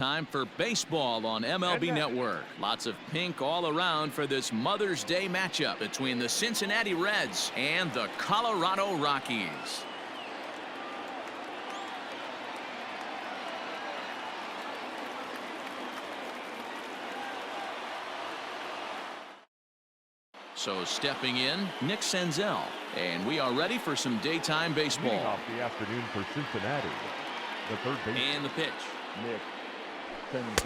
Time for baseball on MLB Network. Lots of pink all around for this Mother's Day matchup between the Cincinnati Reds and the Colorado Rockies. So stepping in, Nick Senzel. And we are ready for some daytime baseball. Leading off the afternoon for Cincinnati, the third baseman. And the pitch. Nick.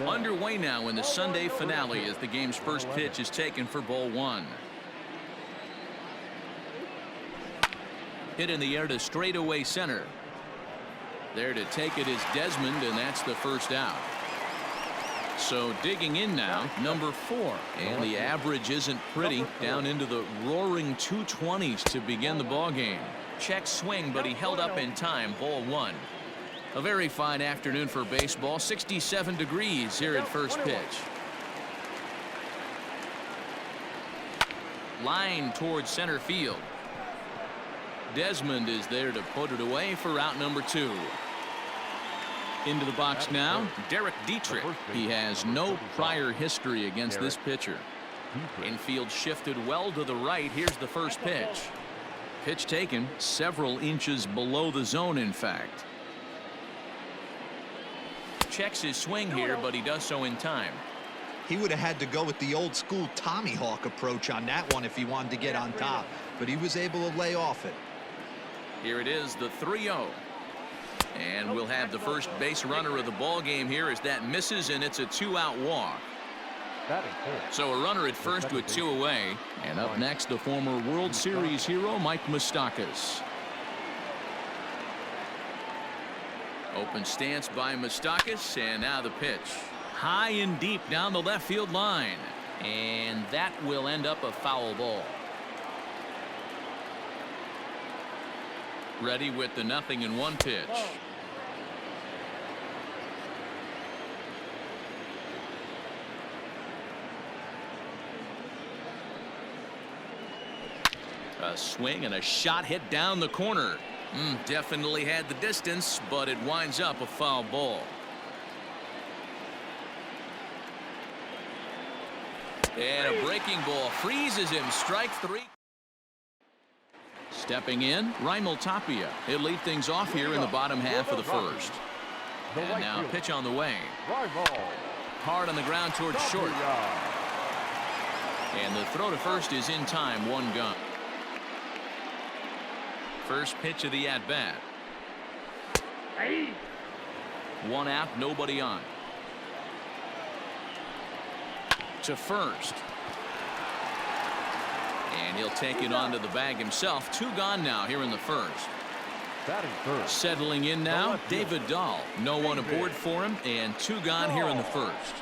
Underway now in the Sunday finale as the game's first pitch is taken for ball one. Hit in the air to straightaway center. There to take it is Desmond, and that's the first out. So digging in now, number 4. And the average isn't pretty, down into the roaring 220s to begin the ball game. Check swing, but he held up in time. Ball one. A very fine afternoon for baseball. 67 degrees here at first pitch. Line towards center field. Desmond is there to put it away for out number 2. Into the box now, Derek Dietrich. He has no prior history against this pitcher. Infield shifted well to the right. Here's the first pitch. Pitch taken several inches below the zone, in fact. Checks his swing here, but he does so in time. He would have had to go with the old school Tommy Hawk approach on that one if he wanted to get on top, but he was able to lay off it. Here it is, the 3-0. And we'll have the first base runner of the ball game here as that misses, and it's a 2-out walk. So a runner at first with 2 away. And up next, the former World Series hero, Mike Moustakas. Open stance by Moustakas, and now the pitch. High and deep down the left field line. And that will end up a foul ball. Ready with the 0-1 pitch. A swing and a shot hit down the corner. Definitely had the distance, but it winds up a foul ball. And a breaking ball freezes him. Strike 3. Stepping in, Raimel Tapia. He'll lead things off here in the bottom half of the first. And now pitch on the way. Hard on the ground towards short. And the throw to first is in time. 1 gun. First pitch of the at-bat. 1 out, nobody on. To first. And he'll take it onto the bag himself. 2 gone now here in the first. Settling in now, David Dahl. No one aboard for him, and 2 gone here in the first.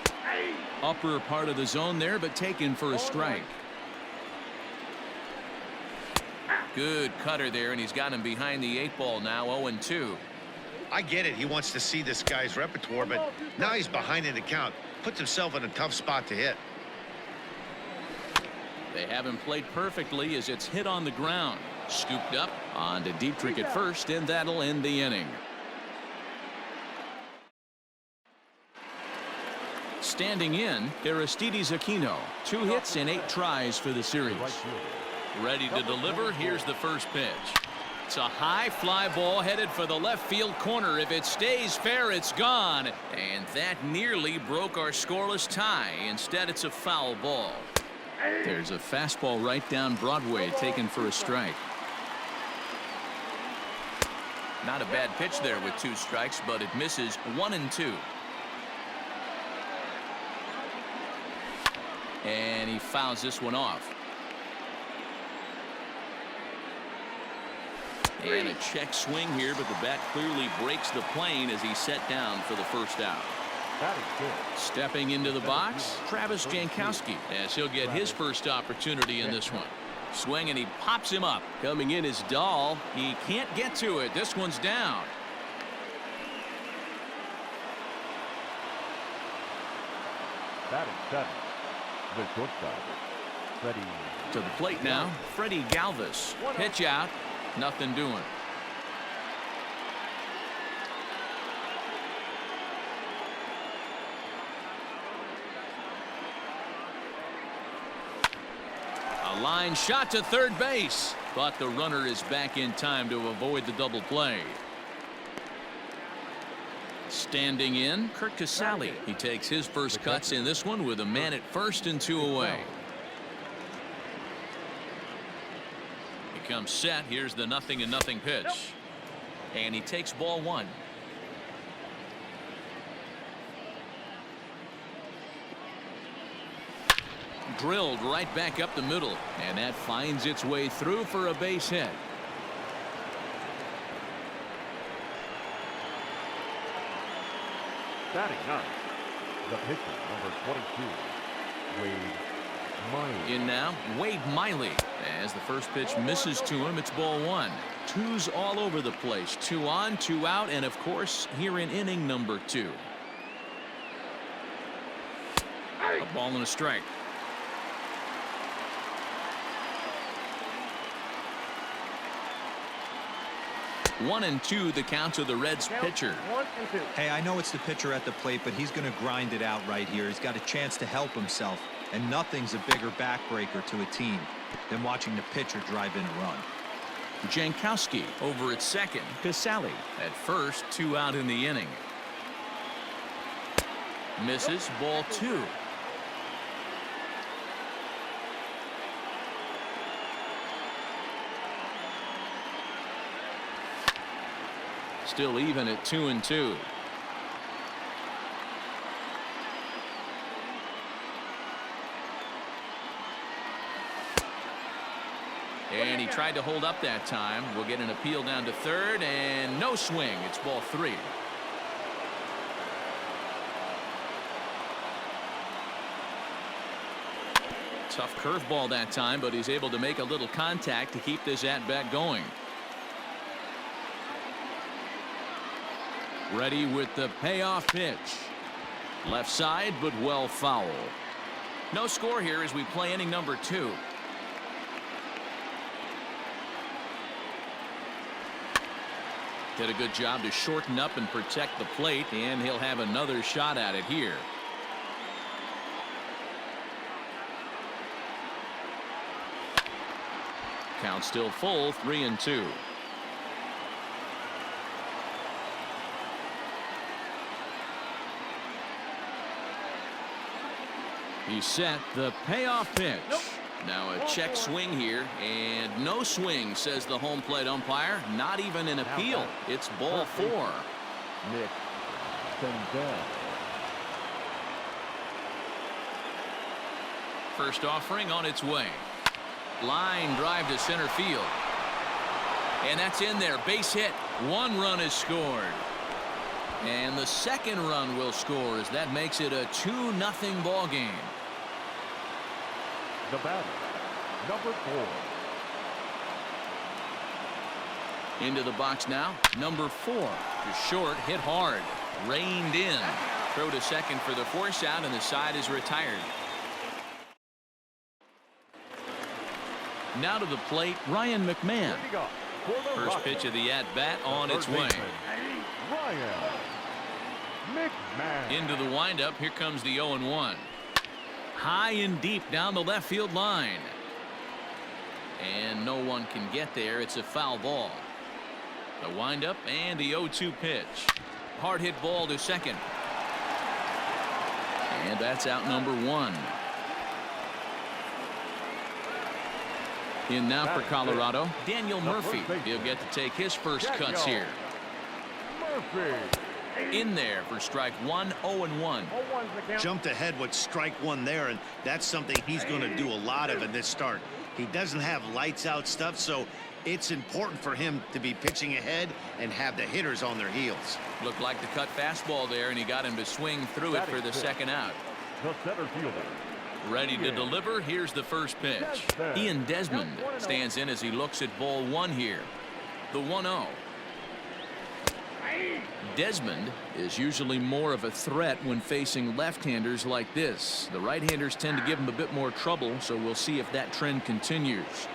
Upper part of the zone there, but taken for a strike. Good cutter there, and he's got him behind the 8 ball now. 0-2. I get it. He wants to see this guy's repertoire, but now he's behind in the count. Puts himself in a tough spot to hit. They have him played perfectly as it's hit on the ground. Scooped up onto Dietrich at first, and that'll end the inning. Standing in, Aristides Aquino. 2 hits and 8 tries for the series. Ready to deliver. Here's the first pitch. It's a high fly ball headed for the left field corner. If it stays fair, it's gone. And that nearly broke our scoreless tie. Instead, it's a foul ball. There's a fastball right down Broadway, taken for a strike. Not a bad pitch there with 2 strikes, but it misses. 1-2. And he fouls this one off. And a check swing here, but the bat clearly breaks the plane as he's set down for the first out. Stepping into the box, Travis Jankowski, as he'll get his first opportunity in this one. Swing, and he pops him up. Coming in is Dahl. He can't get to it. This one's down. Batting 7. The shortstop, Freddie. To the plate now, Freddie Galvis. Pitch out. Nothing doing. A line shot to third base, but the runner is back in time to avoid the double play. Standing in, Kurt Casale. He takes his first cuts in this one with a man at first and 2 away. He comes set. Here's the 0-0 pitch. And he takes ball 1. Drilled right back up the middle, and that finds its way through for a base hit. Batting ninth, the pitcher, number 22, Wade Miley. In now, Wade Miley. As the first pitch misses to him, it's ball 1. Twos all over the place. 2 on, 2 out, and of course, here in inning number 2. A ball and a strike. 1-2 the count to the Reds pitcher. Hey, I know it's the pitcher at the plate, but he's going to grind it out right here. He's got a chance to help himself, and nothing's a bigger backbreaker to a team than watching the pitcher drive in a run. Jankowski over at second. Casale at first. 2 out in the inning. Misses. Ball 2. Still even at 2-2. And he tried to hold up that time. We'll get an appeal down to third, and no swing. It's ball 3. Tough curveball that time, but he's able to make a little contact to keep this at-bat going. Ready with the payoff pitch. Left side, but well foul. No score here as we play inning number 2. Did a good job to shorten up and protect the plate, and he'll have another shot at it here. Count still full, 3-2. He's set. The payoff pitch. Now a check swing here, and no swing, says the home plate umpire. Not even an appeal. It's ball 4. Nick Sendell. First offering on its way. Line drive to center field. And that's in there. Base hit. 1 run is scored. And the second run will score as that makes it a 2-0 ball game. The batter, number 4. Into the box now. Number 4. To short. Hit hard. Reined in. Throw to second for the force out, and the side is retired. Now to the plate, Ryan McMahon. First pitch of the at-bat on its way. Ryan McMahon. Into the windup. Here comes the 0-1. High and deep down the left field line. And no one can get there. It's a foul ball. The windup and the 0-2 pitch. Hard hit ball to second. And that's out number 1. In now for Colorado, Daniel Murphy. He'll get to take his first cuts here. Murphy. In there for strike 1, 0-1. Jumped ahead with strike 1 there, and that's something he's going to do a lot of in this start. He doesn't have lights out stuff, so it's important for him to be pitching ahead and have the hitters on their heels. Looked like the cut fastball there, and he got him to swing through it for the second out. The center fielder. Ready to deliver. Here's the first pitch. Ian Desmond stands in as he looks at ball 1 here. The 1-0. Desmond is usually more of a threat when facing left-handers like this. The right-handers tend to give him a bit more trouble, so we'll see if that trend continues.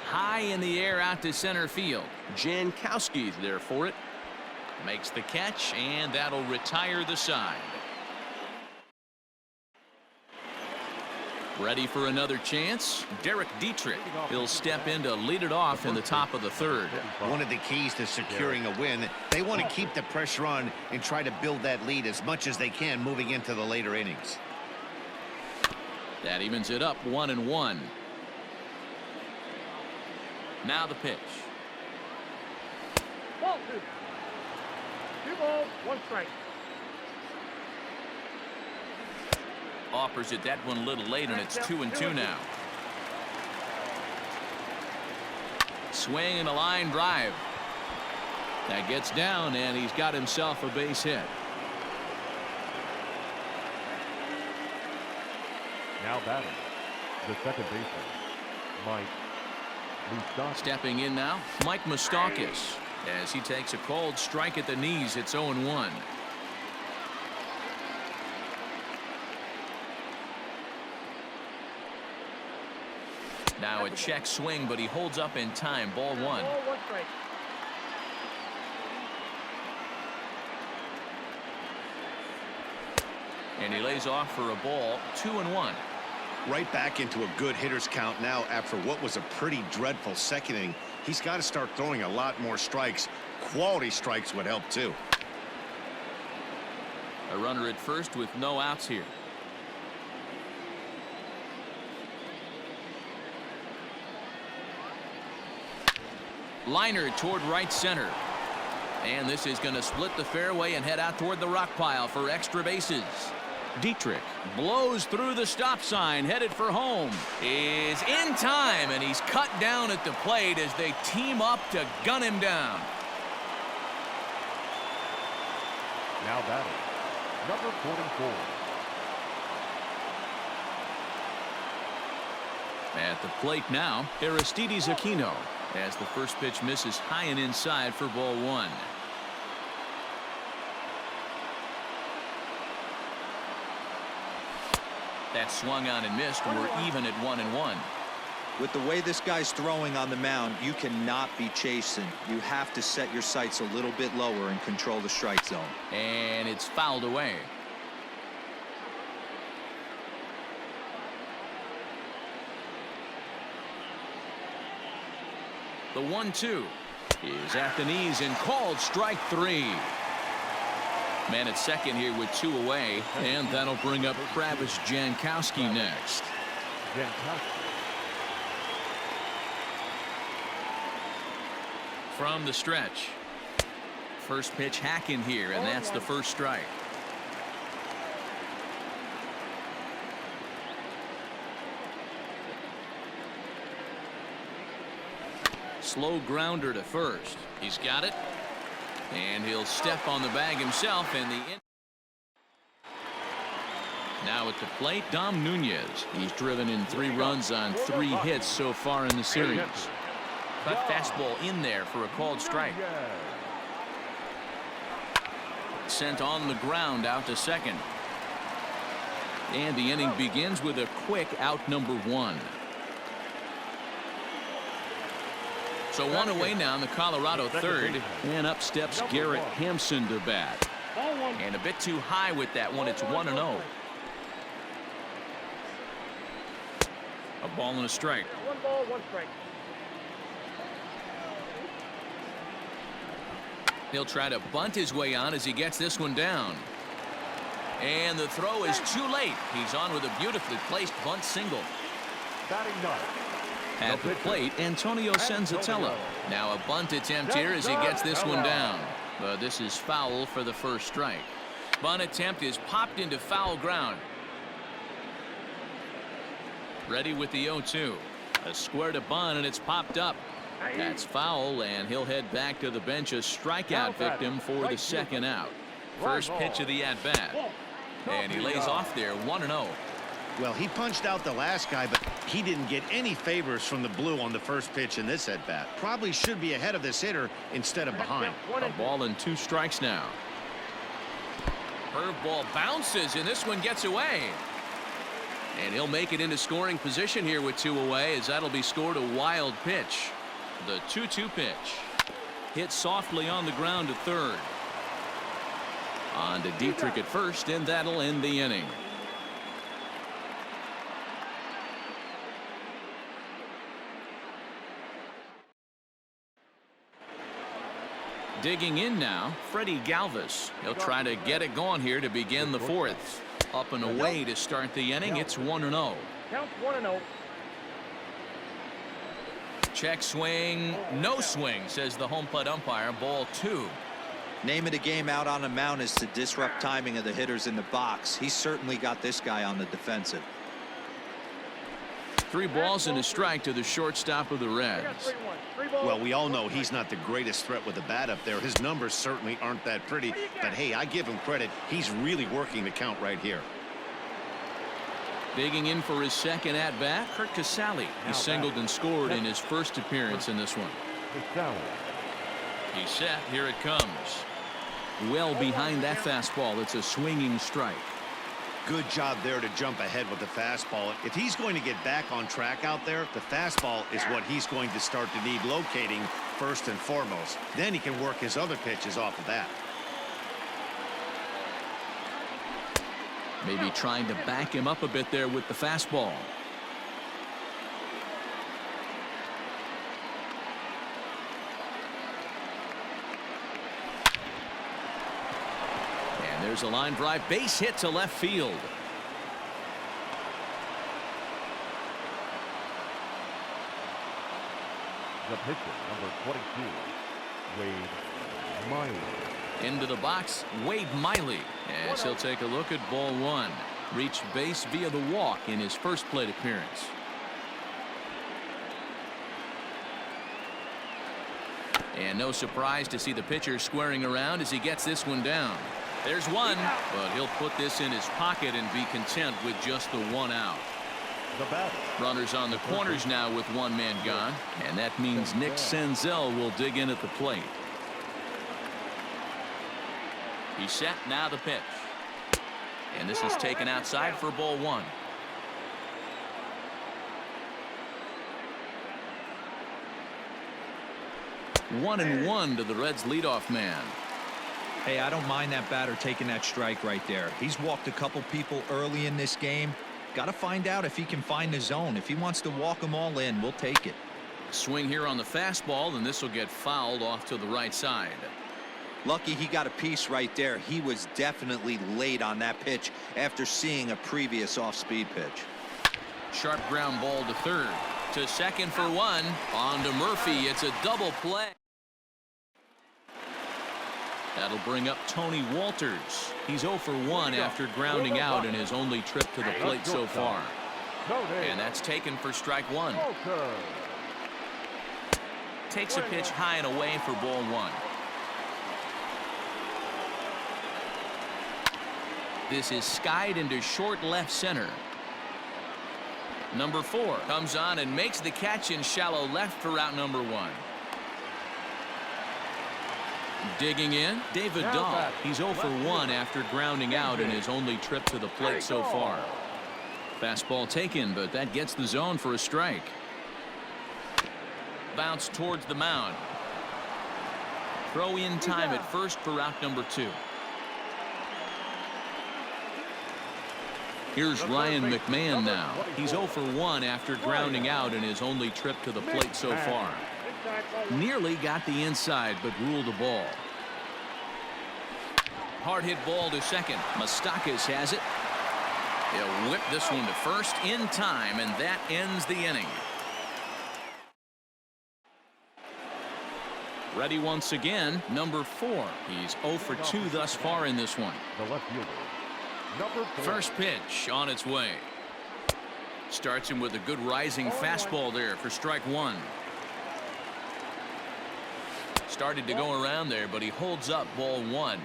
High in the air out to center field. Jankowski's there for it. Makes the catch, and that'll retire the side. Ready for another chance? Derek Dietrich. He'll step in to lead it off in the top of the third. One of the keys to securing a win, they want to keep the pressure on and try to build that lead as much as they can moving into the later innings. That evens it up 1-1. Now the pitch. Ball two. 2 balls, 1 strike. Offers it that one a little late, and it's 2-2 now. Swing and a line drive. That gets down, and he's got himself a base hit. Now batting, the second baseman, Mike Moustakas. Stepping in now, Mike Moustakas. As he takes a cold strike at the knees, it's 0-1. Now a check swing, but he holds up in time. Ball 1. Ball 1 strike. And he lays off for a ball. 2-1. Right back into a good hitter's count now after what was a pretty dreadful second inning. He's got to start throwing a lot more strikes. Quality strikes would help too. A runner at first with no outs here. Liner toward right center. And this is going to split the fairway and head out toward the rock pile for extra bases. Dietrich blows through the stop sign, headed for home. Is in time, and he's cut down at the plate as they team up to gun him down. Now batting, number 44. At the plate now, Aristides Aquino, as the first pitch misses high and inside for ball 1. That swung on and missed, and we're even at 1-1. With the way this guy's throwing on the mound, you cannot be chasing. You have to set your sights a little bit lower and control the strike zone. And it's fouled away. The 1-2 is at the knees and called strike 3. Man at second here with 2 away, and that'll bring up Travis Jankowski next. From the stretch, first pitch hack in here, and that's the first strike. Slow grounder to first. He's got it. And he'll step on the bag himself, and now at the plate, Dom Nunez. He's driven in 3 runs on 3 hits so far in the series. Cut fastball in there for a called strike. Sent on the ground out to second. And the inning begins with a quick out number 1. So 1 away now in the Colorado third, and up steps Garrett Hampson to bat. And a bit too high with that one. It's 1-0. A ball and a strike. 1 ball, 1 strike. He'll try to bunt his way on as he gets this one down. And the throw is too late. He's on with a beautifully placed bunt single. Batting 9. At the plate, Antonio Senzatella. Now a bunt attempt here as he gets this one down. But this is foul for the first strike. Bunt attempt is popped into foul ground. Ready with the 0-2. A square to bunt, and it's popped up. That's foul, and he'll head back to the bench, a strikeout victim for the second out. First pitch of the at-bat. And he lays off there, 1-0. Well, he punched out the last guy, but he didn't get any favors from the blue on the first pitch in this at-bat. Probably should be ahead of this hitter instead of behind. A ball and 2 strikes now. Curveball bounces, and this one gets away. And he'll make it into scoring position here with 2 away, as that'll be scored a wild pitch. The 2-2 pitch. Hit softly on the ground to third. On to Dietrich at first, and that'll end the inning. Digging in now, Freddie Galvis. He'll try to get it going here to begin the fourth. Up and away to start the inning. It's 1-0. Count 1-0. Check swing, no swing, says the home plate umpire. Ball 2. Name of the game out on the mound is to disrupt timing of the hitters in the box. He's certainly got this guy on the defensive. 3 balls and a strike to the shortstop of the Reds. Well, we all know he's not the greatest threat with the bat up there. His numbers certainly aren't that pretty, but hey, I give him credit. He's really working the count right here. Digging in for his second at bat, Kurt Casale. He singled and scored in his first appearance in this one. He's set. Here it comes. Well behind that fastball. It's a swinging strike. Good job there to jump ahead with the fastball. If he's going to get back on track out there, the fastball is what he's going to start to need locating first and foremost. Then he can work his other pitches off of that. Maybe trying to back him up a bit there with the fastball. And there's a line drive, base hit to left field. The pitcher, number 22, Wade Miley. Into the box, Wade Miley, as he'll take a look at ball 1. Reached base via the walk in his first plate appearance. And no surprise to see the pitcher squaring around as he gets this one down. There's one, but he'll put this in his pocket and be content with just the 1 out. Runners on the corners now with 1 man gone, and that means Nick Senzel will dig in at the plate. He's set. Now the pitch. And this is taken outside for ball 1. One and 1 to the Reds leadoff man. Hey, I don't mind that batter taking that strike right there. He's walked a couple people early in this game. Got to find out if he can find the zone. If he wants to walk them all in, we'll take it. Swing here on the fastball, and this will get fouled off to the right side. Lucky he got a piece right there. He was definitely late on that pitch after seeing a previous off-speed pitch. Sharp ground ball to third. To second for 1. On to Murphy. It's a double play. That'll bring up Tony Walters. He's 0 for 1 after grounding out in his only trip to the plate so far. And that's taken for strike 1. Takes a pitch high and away for ball 1. This is skied into short left center. Number 4 comes on and makes the catch in shallow left for out number 1. Digging in, David Dahl. He's 0 for 1 after grounding out in his only trip to the plate so far. Fastball taken, but that gets the zone for a strike. Bounce towards the mound. Throw in time at first for out number 2. Here's Ryan McMahon now. He's 0 for 1 after grounding out in his only trip to the plate so far. Nearly got the inside, but ruled a ball. Hard hit ball to second. Moustakas has it. He'll whip this one to first in time, and that ends the inning. Ready once again, number 4. He's 0 for 2 thus far in this one. The left fielder, number 4. First pitch on its way. Starts him with a good rising fastball there for strike 1. Started to go around there, but he holds up ball 1.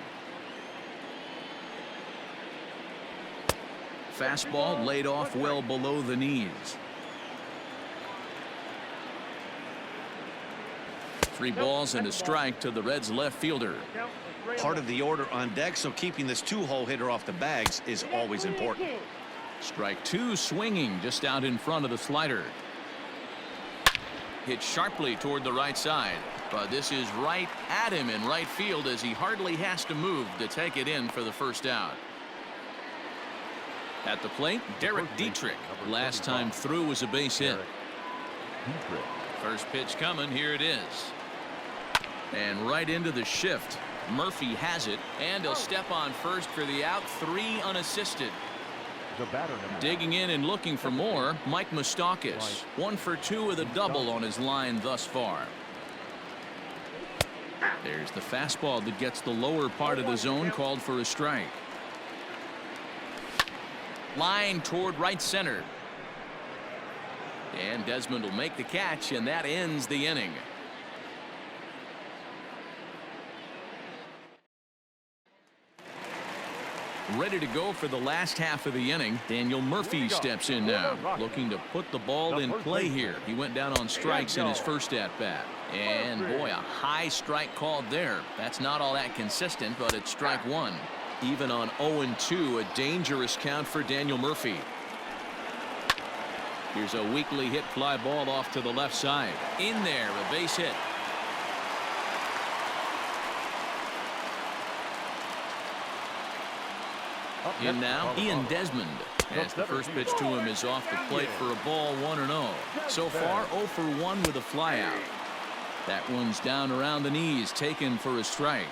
Fastball laid off well below the knees. 3 balls and a strike to the Reds left fielder. Part of the order on deck, so keeping this 2-hole hitter off the bags is always important. Strike 2 swinging just out in front of the slider. Hit sharply toward the right side, but this is right at him in right field as he hardly has to move to take it in for the first out. At the plate, Derek Dietrich. Last time through was a base hit. First pitch coming. Here it is. And right into the shift. Murphy has it, and he'll step on first for the out. 3 unassisted. The batter number Digging in and looking for more, Mike Moustakas. 1 for 2 with a double on his line thus far. There's the fastball that gets the lower part of the zone, called for a strike. Line toward right center. And Desmond will make the catch, and that ends the inning. Ready to go for the last half of the inning. Daniel Murphy steps in now, looking to put the ball in play here. He went down on strikes in his first at-bat. And boy, a high strike called there. That's not all that consistent, but it's strike 1. Even on 0-2, a dangerous count for Daniel Murphy. Here's a weakly hit fly ball off to the left side. In there, a base hit. In now, Ian Desmond, as the first pitch to him is off the plate for a ball, 1-0. So far, 0 for 1 with a flyout. That one's down around the knees, taken for a strike.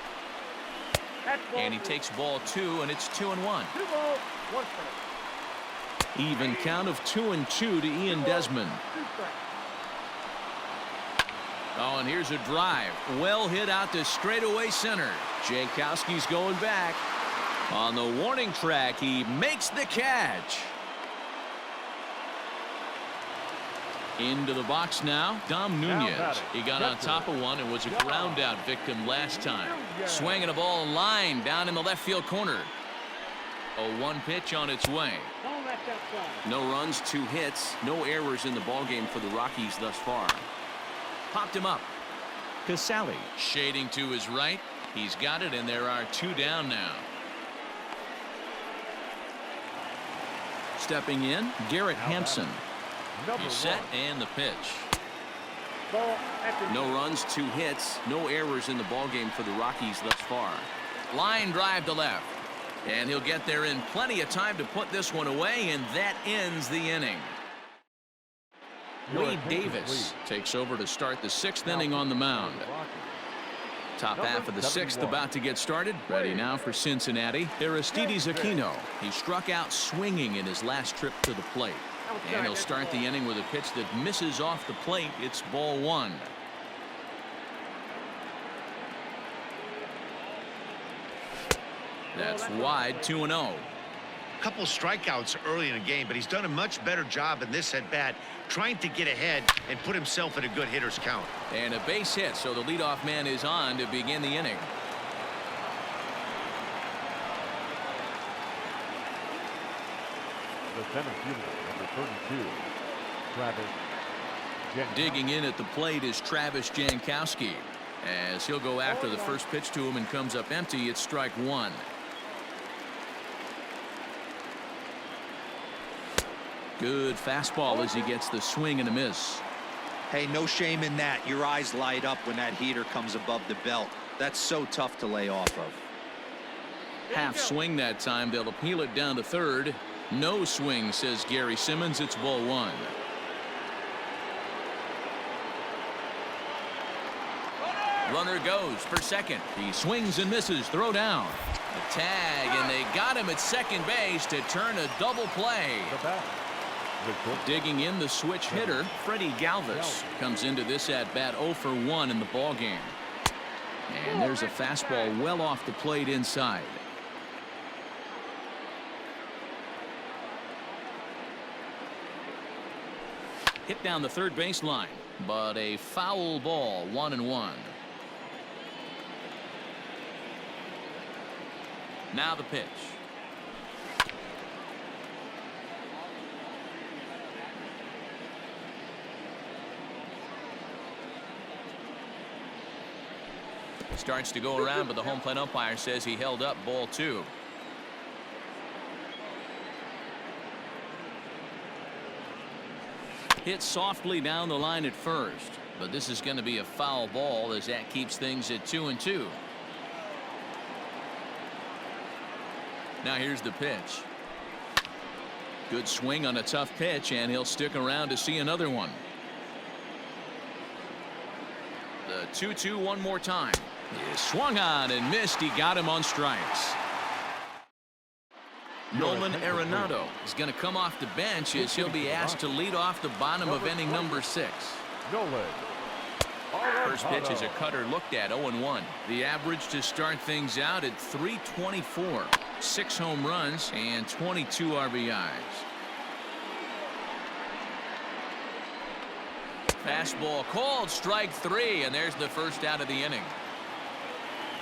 And he takes ball 2, and it's 2-1. 2 balls, 1 strike. Even count of 2-2 to Ian Desmond. 2 strikes. Oh, and here's a drive. Well hit out to straightaway center. Jankowski's going back. On the warning track, he makes the catch. Into the box now, Dom Nunez. He got on top of one and was a ground out victim last time. Swinging a ball line down in the left field corner. A 1 pitch on its way. Don't let that fly. No runs, 2 hits, no errors in the ballgame for the Rockies thus far. Popped him up. Casale shading to his right. He's got it, and there are 2 down now. Stepping in, Garrett Hampson. He's set, and the pitch. Ball at the No runs, 2 hits, no errors in the ballgame for the Rockies thus far. Line drive to left. And he'll get there in plenty of time to put this one away, and that ends the inning. Wade Davis takes over to start the 6th inning on the mound. Top half of the 6th about to get started. Ready now for Cincinnati. Aristides Aquino. He struck out swinging in his last trip to the plate. And he'll start the inning with a pitch that misses off the plate. It's ball 1. That's wide, 2-0. Couple strikeouts early in the game, but he's done a much better job in this at bat, trying to get ahead and put himself in a good hitter's count. And a base hit, so the leadoff man is on to begin the inning. The center fielder, number 32, Travis Jankowski. Digging in at the plate is Travis Jankowski. As he'll go after the first pitch to him and comes up empty, it's strike 1. Good fastball as he gets the swing and a miss. Hey, no shame in that. Your eyes light up when that heater comes above the belt. That's so tough to lay off of. Half swing that time. They'll appeal it down to third. No swing, says Gary Simmons. It's ball 1. Runner goes for second. He swings and misses. Throw down. A tag, and they got him at second base to turn a double play. The bat. Digging in, the switch hitter, Freddie Galvis, comes into this at bat 0 for 1 in the ball game. And there's a fastball well off the plate inside. Hit down the third baseline, but a foul ball, 1-1. Now the pitch. Starts to go around, but the home plate umpire says he held up, ball 2. Hit softly down the line at first, but this is going to be a foul ball as that keeps things at 2-2. Now here's the pitch. Good swing on a tough pitch, and he'll stick around to see another one. The 2-2 one more time. He swung on and missed. He got him on strikes. Nolan Arenado is going to come off the bench as he'll be asked to lead off the bottom of inning number 6. First pitch is a cutter looked at 0-1. The average to start things out at .324. 6 home runs and 22 RBIs. Fastball called, strike 3, and there's the first out of the inning.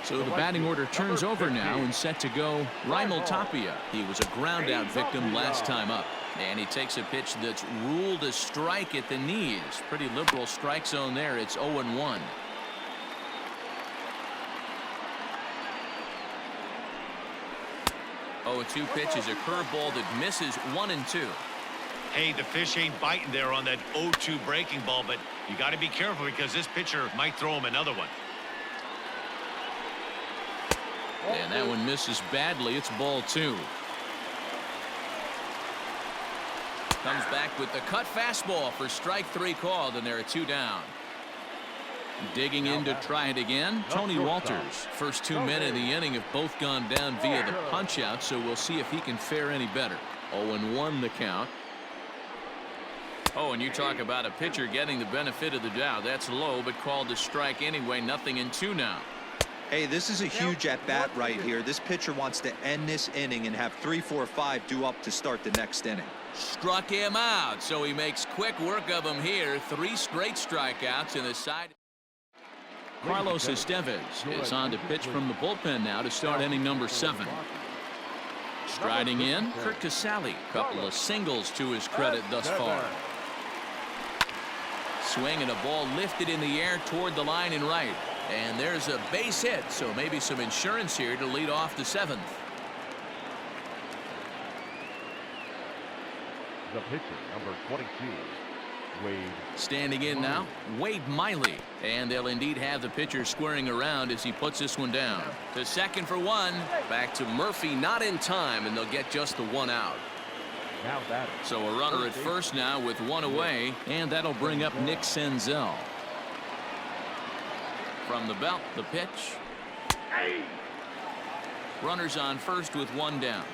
So the batting order turns over now and set to go Raimel Tapia. He was a ground out victim last time up. And he takes a pitch that's ruled a strike at the knees. Pretty liberal strike zone there. It's 0-1. Oh, 2 pitch is a curveball that misses 1-2. Hey, the fish ain't biting there on that 0-2 breaking ball, but you got to be careful because this pitcher might throw him another one. And that one misses badly. It's ball 2. Comes back with the cut fastball for strike 3 called, and there are 2 down. Digging in to try it again, Tony Walters. First 2 men in the inning have both gone down via the punch out, so we'll see if he can fare any better. 0-1 the count. Oh, and you talk about a pitcher getting the benefit of the doubt. That's low, but called a strike anyway. 0-2 now. Hey, this is a huge at-bat right here. This pitcher wants to end this inning and have 3, 4, 5 due up to start the next inning. Struck him out, so he makes quick work of him here. 3 straight strikeouts in the side. Carlos Estevez is on to pitch from the bullpen now to start inning number 7. Striding in, Kurt Casale. Couple of singles to his credit thus far. Swing and a ball lifted in the air toward the line and right. And there's a base hit, so maybe some insurance here to lead off the 7th. The pitcher, number 22, Wade. Standing in now, Wade Miley. And they'll indeed have the pitcher squaring around as he puts this one down. To second for 1. Back to Murphy, not in time, and they'll get just the 1 out. Now batter. So a runner at first now with 1 away, and that'll bring up Nick Senzel. From the belt, the pitch. Runners on first with 1 down.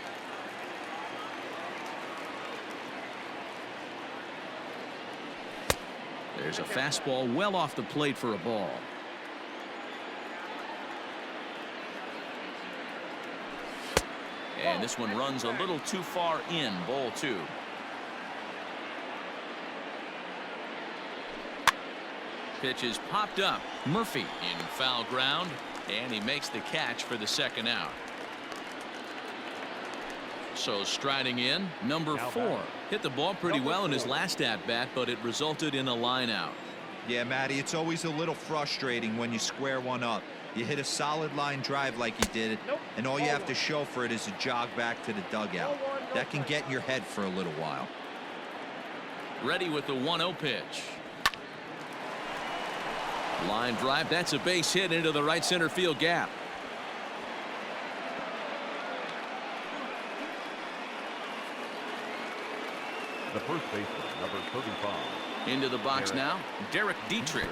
There's a fastball well off the plate for a ball. And this one runs a little too far in, ball 2. Pitch is popped up. Murphy in foul ground, and he makes the catch for the 2nd out. So striding in, number 4. Hit the ball pretty well in his last at-bat, but it resulted in a line out. Yeah, Matty, it's always a little frustrating when you square one up. You hit a solid line drive like he did, and all you have to show for it is a jog back to the dugout. That can get in your head for a little while. Ready with the 1-0 pitch. Line drive. That's a base hit into the right center field gap. The first baseman, number 35. Into the box now, Derek Dietrich.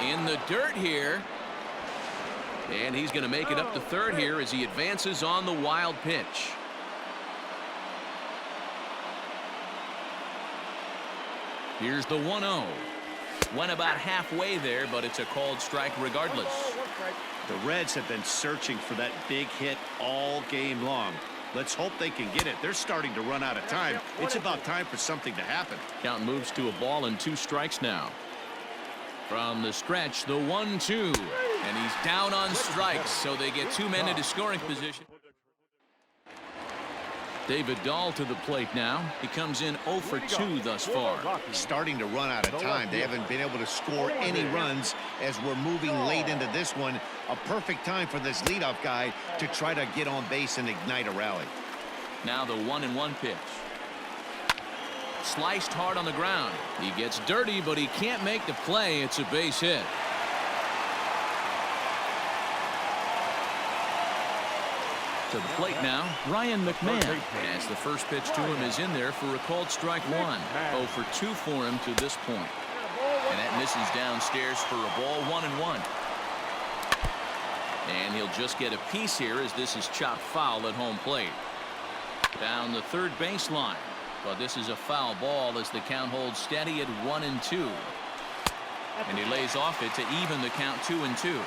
In the dirt here. And he's going to make it up to third here as he advances on the wild pitch. Here's the 1-0. Went about halfway there, but it's a called strike regardless. The Reds have been searching for that big hit all game long. Let's hope they can get it. They're starting to run out of time. It's about time for something to happen. Count moves to a ball and 2 strikes now. From the stretch, the 1-2. And he's down on strikes, so they get 2 men into scoring position. David Dahl to the plate now. He comes in 0 for 2 thus far. Starting to run out of time. They haven't been able to score any runs as we're moving late into this one. A perfect time for this leadoff guy to try to get on base and ignite a rally. Now the 1-1 pitch. Sliced hard on the ground. He gets dirty, but he can't make the play. It's a base hit. To the plate now, Ryan McMahon. As the first pitch to him is in there for a called strike 1. 0 for 2 for him to this point. And that misses downstairs for a ball. 1-1. And he'll just get a piece here as this is chopped foul at home plate. Down the third baseline. But this is a foul ball as the count holds steady at 1-2. And he lays off it to even the count 2-2.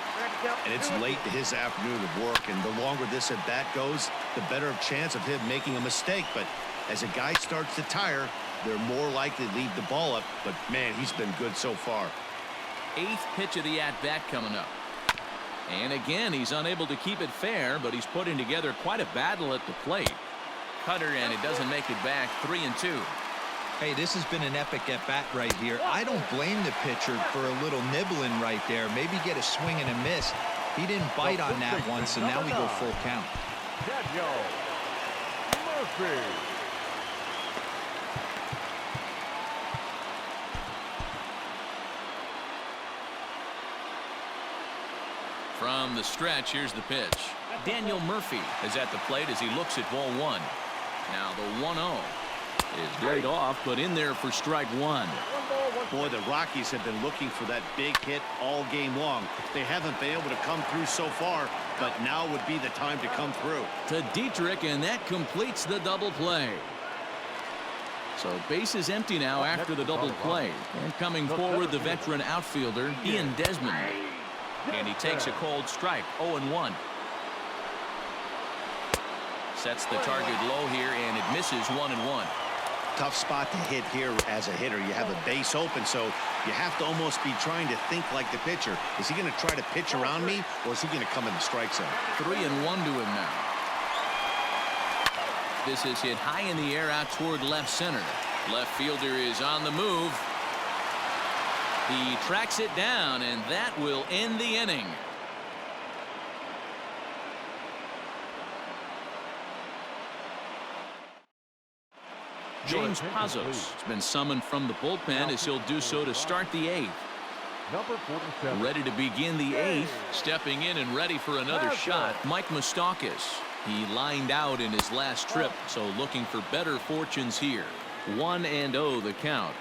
And it's late to his afternoon of work, and the longer this at bat goes, the better chance of him making a mistake. But as a guy starts to tire, they're more likely to leave the ball up. But man, he's been good so far. 8th pitch of the at bat coming up. And again, he's unable to keep it fair, but he's putting together quite a battle at the plate. Cutter, and it doesn't make it back. 3-2. Hey, this has been an epic at bat right here. I don't blame the pitcher for a little nibbling right there. Maybe get a swing and a miss. He didn't bite on that one, so now we go full count. Murphy. From the stretch, here's the pitch. Daniel Murphy is at the plate as he looks at ball 1. Now the 1-0 is laid off, but in there for strike 1. Boy, the Rockies have been looking for that big hit all game long. They haven't been able to come through so far, but now would be the time to come through. To Dietrich, and that completes the double play. So base is empty now after the double play. And coming forward, the veteran outfielder, Ian Desmond. And he takes a cold strike. 0-1. Sets the target low here, and it misses. 1-1. Tough spot to hit here as a hitter. You have a base open, so you have to almost be trying to think like the pitcher. Is he going to try to pitch around me, or is he going to come in the strike zone? 3-1 to him now. This is hit high in the air out toward left center. Left fielder is on the move. He tracks it down, and that will end the inning. James Pazos has been summoned from the bullpen as he'll do so to start the 8th. Number 47. Ready to begin the 8th. Stepping in and ready for another shot, Mike Moustakas. He lined out in his last trip, so looking for better fortunes here. 1-0 the count.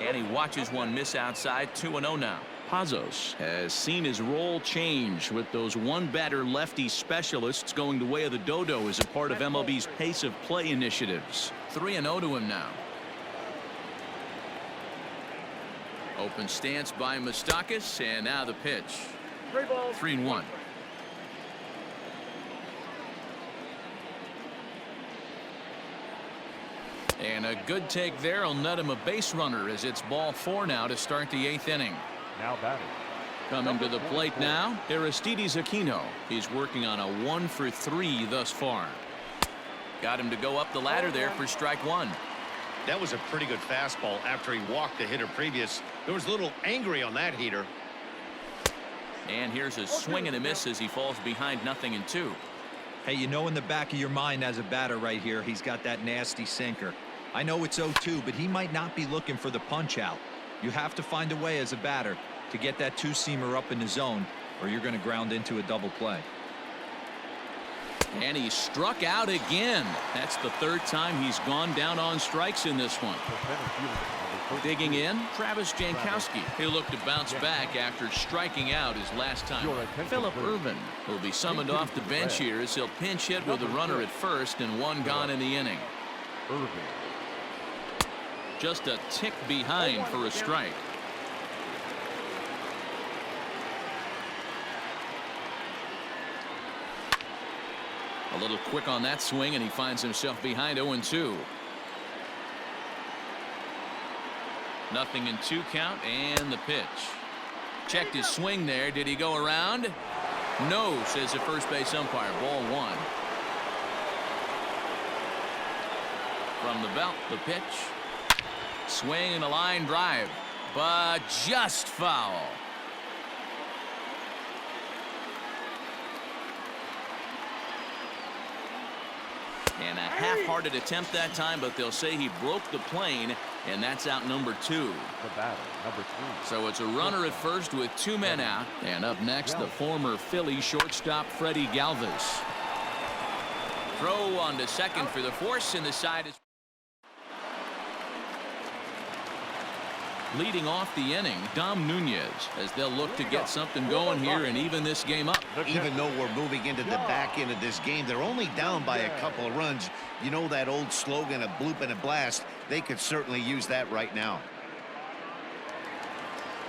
And he watches one miss outside. 2-0 now. Pazos has seen his role change with those one-batter lefty specialists going the way of the dodo as a part of MLB's pace of play initiatives. 3-0 to him now. Open stance by Moustakas, and now the pitch. 3-1. And a good take there will net him a base runner as it's ball 4 now to start the 8th inning. Now batting. Coming to the plate now, Aristides Aquino. He's working on a 1-for-3 thus far. Got him to go up the ladder there for strike 1. That was a pretty good fastball after he walked the hitter previous. There was a little angry on that heater. And here's a swing and a miss as he falls behind 0-2. Hey, you know in the back of your mind as a batter right here, he's got that nasty sinker. I know it's 0-2, but he might not be looking for the punch out. You have to find a way as a batter to get that two-seamer up in the zone, or you're going to ground into a double play. And he struck out again. That's the 3rd time he's gone down on strikes in this one. Digging in, Travis Jankowski. He'll look to bounce back after striking out his last time. Phillip Ervin will be summoned off the bench here as he'll pinch hit with a runner at first and 1 gone in the inning. Just a tick behind for a strike. A little quick on that swing, and he finds himself behind 0-2. 0-2 count, and the pitch. Checked his swing there. Did he go around? No, says the first base umpire. Ball 1. From the belt, the pitch. Swing and a line drive, but just foul. And a half-hearted attempt that time, but they'll say he broke the plane, and that's out number 2. The batter, number 3. So it's a runner at first with 2 men out. And up next, the former Philly shortstop Freddie Galvis. Throw on to second for the force, and the side is... Leading off the inning, Dom Nunez, as they'll look to get something going here and even this game up. Even though we're moving into the back end of this game, they're only down by a couple of runs. You know that old slogan, a bloop and a blast. They could certainly use that right now.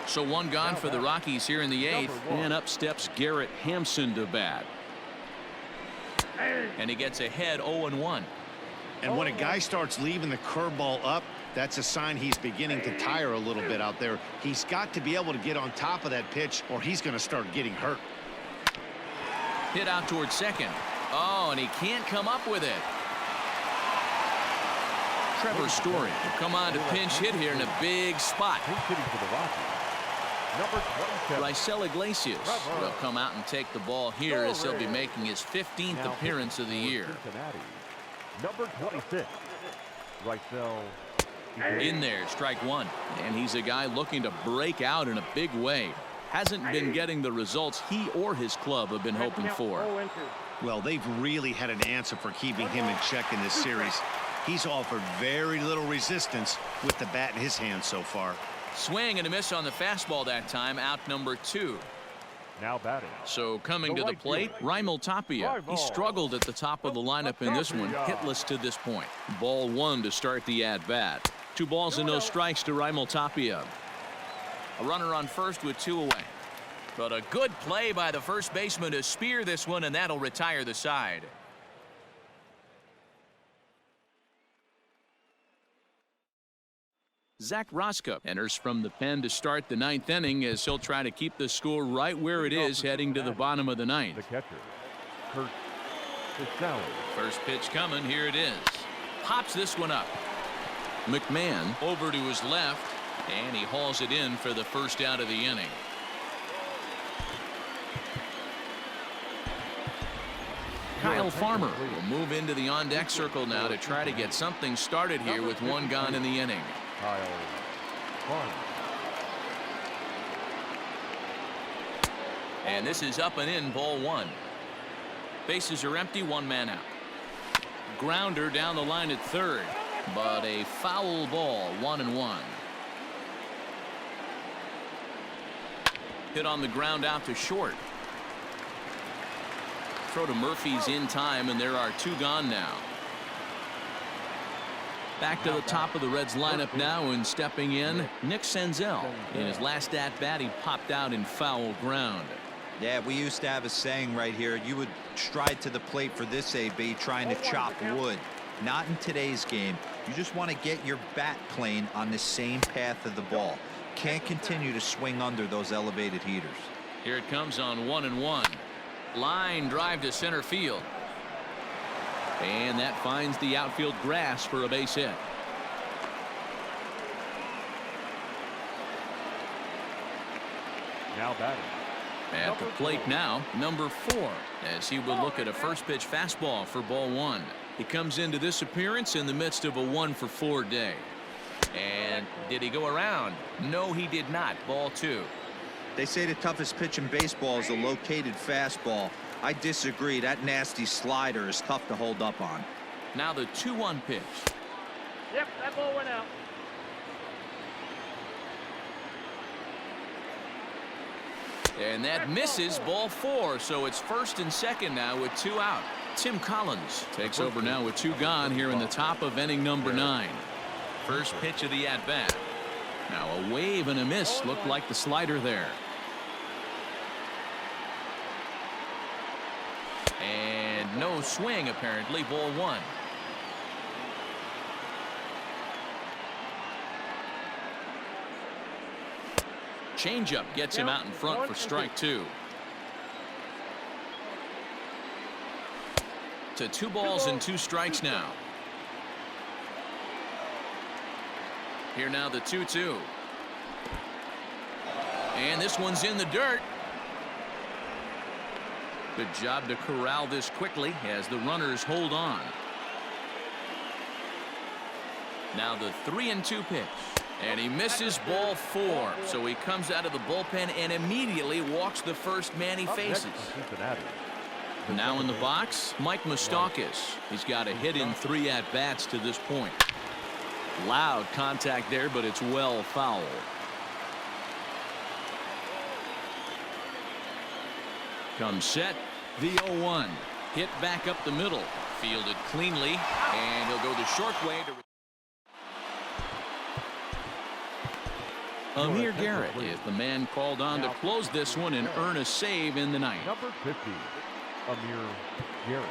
So one gone for the Rockies here in the 8th, and up steps Garrett Hampson to bat. And he gets ahead 0-1. And when a guy starts leaving the curveball up, that's a sign he's beginning to tire a little bit out there. He's got to be able to get on top of that pitch, or he's going to start getting hurt. Hit out towards second. Oh, and he can't come up with it. Trevor Story will come on to pinch hit here in a big spot. Pinch hitting for the Rockies. Number 27. Raisel Iglesias will come out and take the ball here as he'll be making his 15th appearance of the year. Cincinnati. Number 26. Raisel. In there, strike one. And he's a guy looking to break out in a big way. Hasn't been getting the results he or his club have been hoping for. Well, they've really had an answer for keeping him in check in this series. He's offered very little resistance with the bat in his hand so far. Swing and a miss on the fastball that time, out number 2. Now batting. So coming to the plate, Raimel Tapia. He struggled at the top of the lineup in this one, hitless to this point. Ball 1 to start the at-bat. 2 balls and no strikes to Raimel Tapia. A runner on first with 2 away. But a good play by the first baseman to spear this one, and that'll retire the side. Zach Roskup enters from the pen to start the 9th inning as he'll try to keep the score right where it is heading to the bottom of the 9th. The catcher, Kurt Sally. First pitch coming. Here it is. Pops this one up. McMahon over to his left, and he hauls it in for the first out of the inning. Kyle Farmer will move into the on-deck circle now to try to get something started here with 1 gone in the inning. Kyle Farmer. And this is up and in, ball 1. Bases are empty, 1 man out. Grounder down the line at third, but a foul ball, 1-1. Hit on the ground out to short. Throw to Murphy's in time, and there are 2 gone now. Back to the top of the Reds lineup now, and stepping in, Nick Senzel. In his last at-bat, he popped out in foul ground. Yeah, we used to have a saying right here. You would stride to the plate for this AB trying to chop wood. Not in today's game. You just want to get your bat plane on the same path of the ball. Can't continue to swing under those elevated heaters. Here it comes on 1-1. Line drive to center field. And that finds the outfield grass for a base hit. Now batting. At the plate now, number 4, as he will look at a first pitch fastball for ball 1. He comes into this appearance in the midst of a 1-for-4 day. And did he go around? No, he did not. Ball 2. They say the toughest pitch in baseball is a located fastball. I disagree. That nasty slider is tough to hold up on. Now the 2-1 pitch. Yep, that ball went out. And that misses, ball 4. So it's first and second now with 2 out. Tim Collins takes over now with 2 gone here in the top of inning number 9. First pitch of the at-bat. Now a wave and a miss. Looked like the slider there. And no swing apparently. Ball 1. Changeup gets him out in front for strike 2. To 2 balls and 2 strikes now. Here now the 2-2. And this one's in the dirt. Good job to corral this quickly as the runners hold on. Now the 3-2 pitch. And he misses, ball 4. So he comes out of the bullpen and immediately walks the first man he faces. Now in the box, Mike Moustakas. He's got a hit in 3 at-bats to this point. Loud contact there, but it's well fouled. Comes set. The 0-1. Hit back up the middle. Fielded cleanly. And he'll go the short way to... Amir Garrett is the man called on to close this one and earn a save in the ninth. Number 50, Amir Garrett.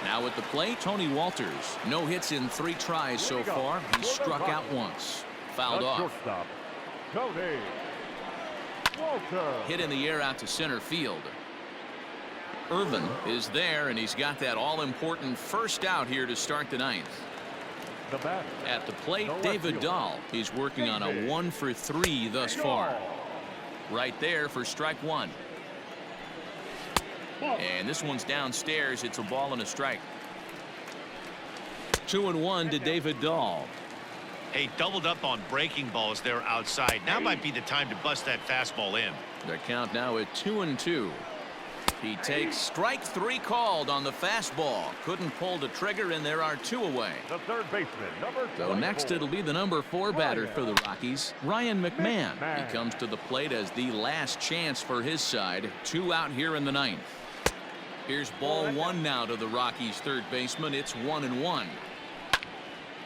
Now at the plate, Tony Walters. No hits in 3 tries so far. He struck out once. Fouled off. Shortstop, Tony Walters. Hit in the air out to center field. Irvin is there, and he's got that all-important first out here to start the ninth. The batter. At the plate, David Dahl. He's working on a 1-for-3 thus far. Right there for strike 1. And this one's downstairs. It's a ball and a strike. 2-1 to David Dahl. Hey, doubled up on breaking balls there outside. Now might be the time to bust that fastball in. The count now at 2-2. He takes strike 3 called on the fastball. Couldn't pull the trigger, and there are 2 away. The third baseman, number 24. So next it'll be the number 4 batter for the Rockies, Ryan McMahon. He comes to the plate as the last chance for his side. 2 out here in the ninth. Here's ball 1 now to the Rockies' third baseman. It's 1-1.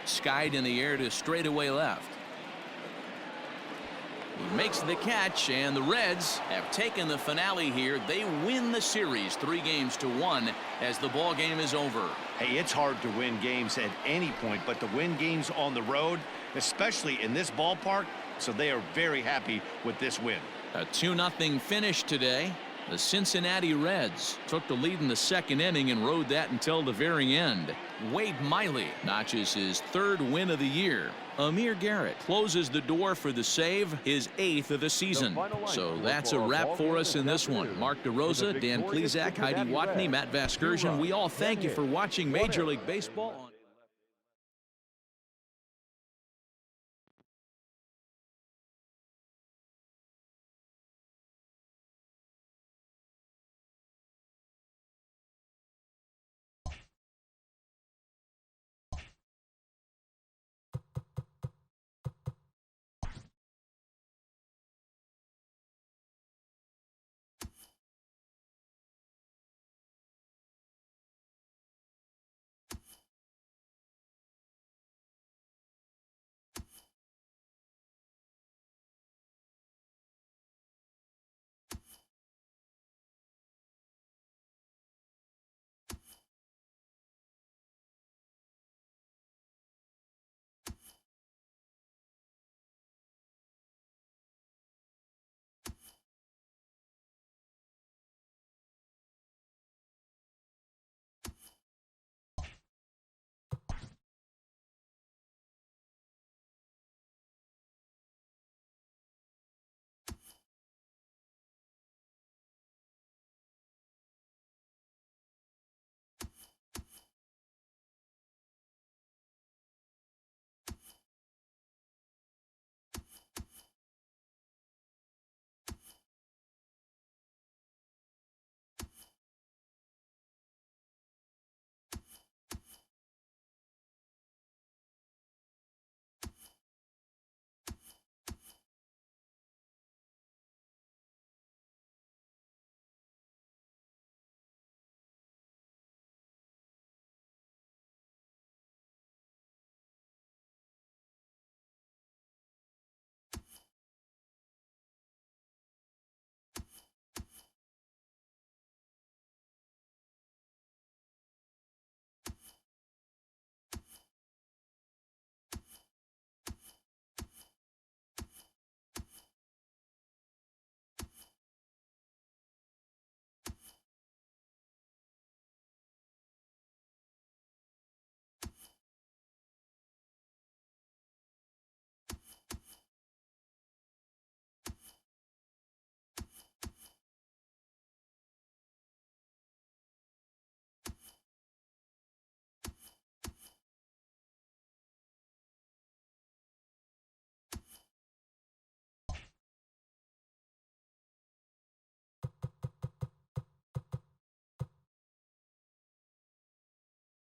Skied in the air to straightaway left. He makes the catch, and the Reds have taken the finale here. They win the series 3-1 as the ball game is over. Hey, it's hard to win games at any point, but to win games on the road, especially in this ballpark, so they are very happy with this win. A 2-0 finish today. The Cincinnati Reds took the lead in the second inning and rode that until the very end. Wade Miley notches his 3rd win of the year. Amir Garrett closes the door for the save, his 8th of the season. So that's a wrap for us in this one. Mark DeRosa, Dan Plesac, Heidi Watney, Matt Vasgersian. We all thank you for watching Major League Baseball.